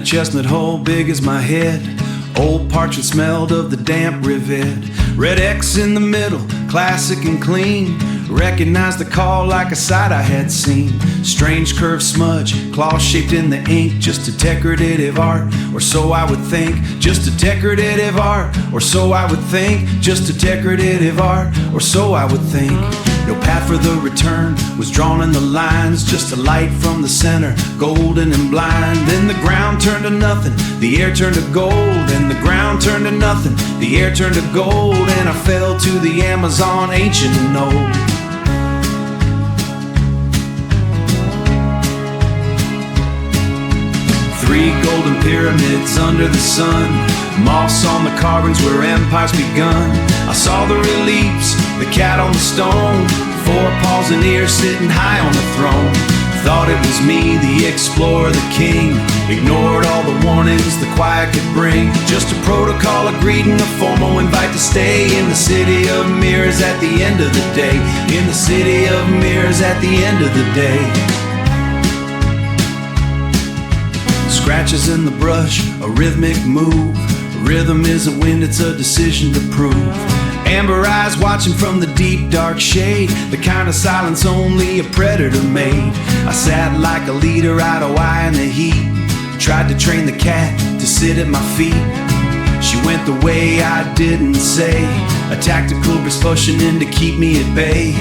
chestnut hole big as my head. Old parchment smelled of the damp rivet. Red X in the middle, classic and clean. Recognized the call like a sight I had seen. Strange curved smudge, claws shaped in the ink. Just a decorative art, or so I would think. Just a decorative art, or so I would think. Just a decorative art, or so I would think. No path for the return was drawn in the lines. Just a light from the center, golden and blind. Then the ground turned to nothing, the air turned to gold. And the ground turned to nothing, the air turned to gold. And I fell to the Amazon, ancient and old. Three golden pyramids under the sun, moss on the carvings where empires begun. I saw the reliefs, the cat on the stone, four paws and ears sitting high on the throne. Thought it was me, the explorer, the king. Ignored all the warnings the quiet could bring. Just a protocol, a greeting, a formal invite to stay in the city of mirrors at the end of the day. In the city of mirrors at the end of the day. Scratches in the brush, a rhythmic move. Rhythm is a wind, it's a decision to prove. Amber eyes watching from the deep dark shade, the kind of silence only a predator made. I sat like a leader, eyed a eye in the heat. Tried to train the cat to sit at my feet. She went the way I didn't say, a tactical precaution to keep me at bay.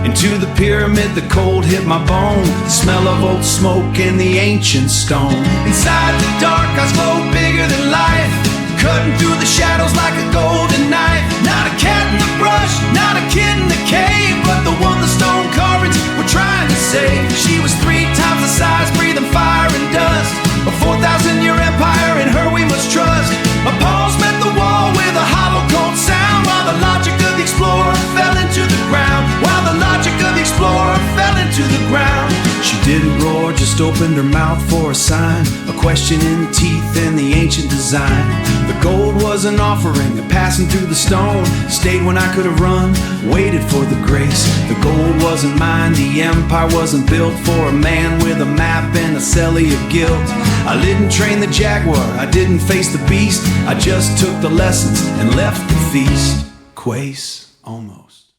Into the pyramid, the cold hit my bone. The smell of old smoke and the ancient stone. Inside the dark, I glowed bigger than life, cutting through the shadows like a golden knife. Not a cat in the brush, not a kid in the cave, but the one the stone carvings were trying to save. She was 3 times the size, breathing fire and dust. A 4,000-year empire, in her we must trust. My paws met the wall with a hollow cold sound, while the logic of the explorer fell into the ground. While the logic of the explorer fell into the ground. She didn't roar, just opened her mouth for a sign, a question in teeth and the ancient design. The gold was an offering, a passing through the stone. Stayed when I could have run, waited for the grace. The gold wasn't mine, the empire wasn't built for a man with a map and a celly of guilt. I didn't train the jaguar, I didn't face the beast. I just took the lessons and left the feast. Quace, almost.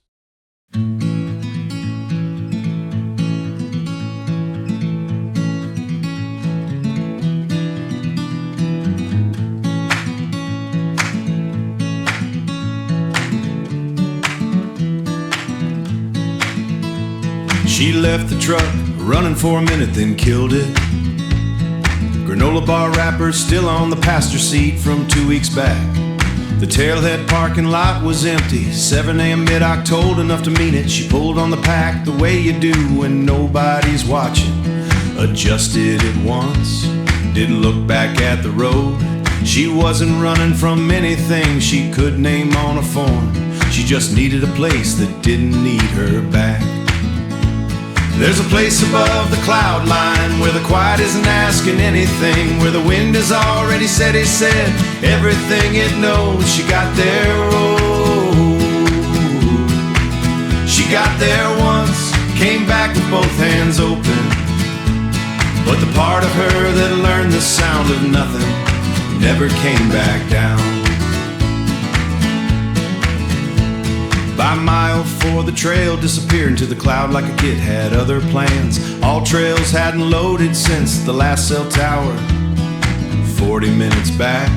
She left the truck, running for a minute, then killed it. Granola bar wrapper still on the passenger seat from 2 weeks back. The tailhead parking lot was empty. 7 a.m. mid-October, enough to mean it. She pulled on the pack the way you do when nobody's watching. Adjusted it once, didn't look back at the road. She wasn't running from anything she could name on a form. She just needed a place that didn't need her back. There's a place above the cloud line where the quiet isn't asking anything, where the wind has already said it said everything it knows. She got there, oh, she got there once, came back with both hands open. But the part of her that learned the sound of nothing never came back down. By mile 4, the trail disappeared into the cloud like a kid had other plans. All trails hadn't loaded since the last cell tower 40 minutes back.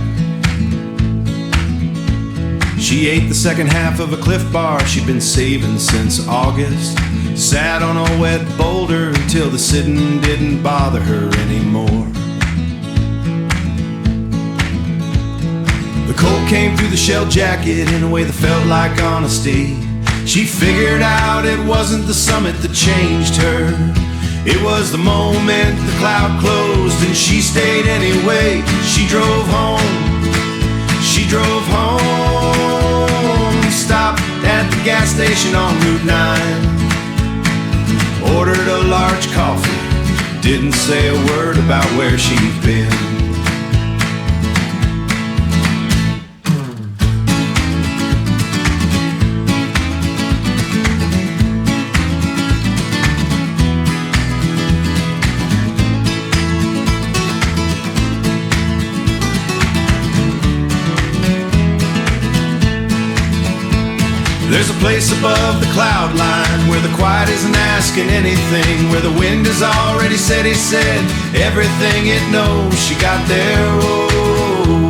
She ate the second half of a Cliff Bar she'd been saving since August. Sat on a wet boulder until the sitting didn't bother her anymore. The cold came through the shell jacket in a way that felt like honesty. She figured out it wasn't the summit that changed her. It was the moment the cloud closed and she stayed anyway. She drove home, she drove home. Stopped at the gas station on Route 9. Ordered a large coffee, didn't say a word about where she'd been. There's a place above the cloud line where the quiet isn't asking anything, where the wind has already said he said everything it knows. She got there, oh,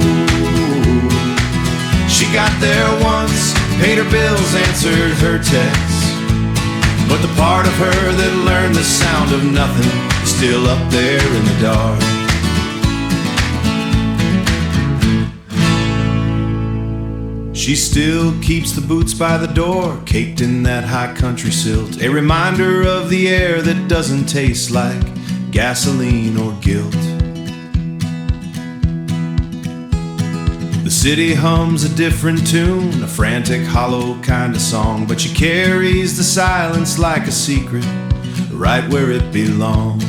she got there once, paid her bills, answered her texts. But the part of her that learned the sound of nothing is still up there in the dark. She still keeps the boots by the door, caked in that high country silt, a reminder of the air that doesn't taste like gasoline or guilt. The city hums a different tune, a frantic, hollow kind of song, but she carries the silence like a secret, right where it belongs.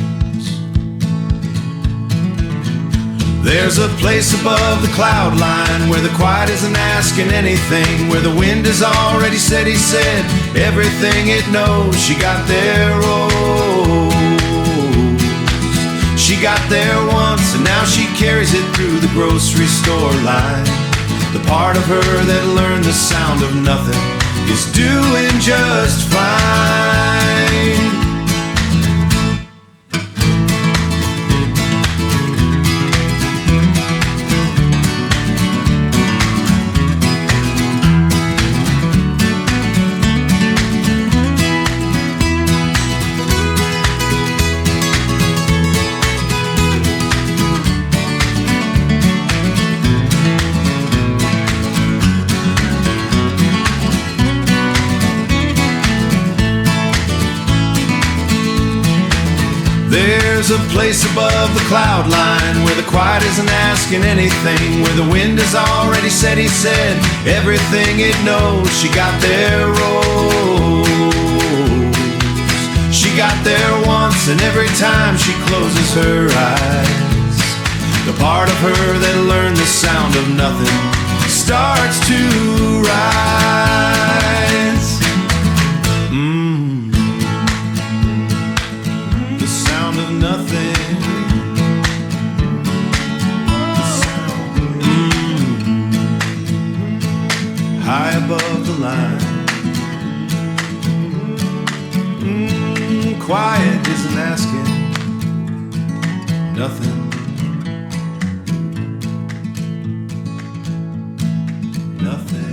There's a place above the cloud line where the quiet isn't asking anything, where the wind has already said he said everything it knows. She got there, oh, she got there once, and now she carries it through the grocery store line. The part of her that learned the sound of nothing is doing just fine. There's a place above the cloud line where the quiet isn't asking anything, where the wind has already said he said everything it knows. She got there, rose. She got there once, and every time she closes her eyes, the part of her that learned the sound of nothing starts to rise. The sound of nothing. The sound, high above the line. Quiet isn't asking nothing. Nothing.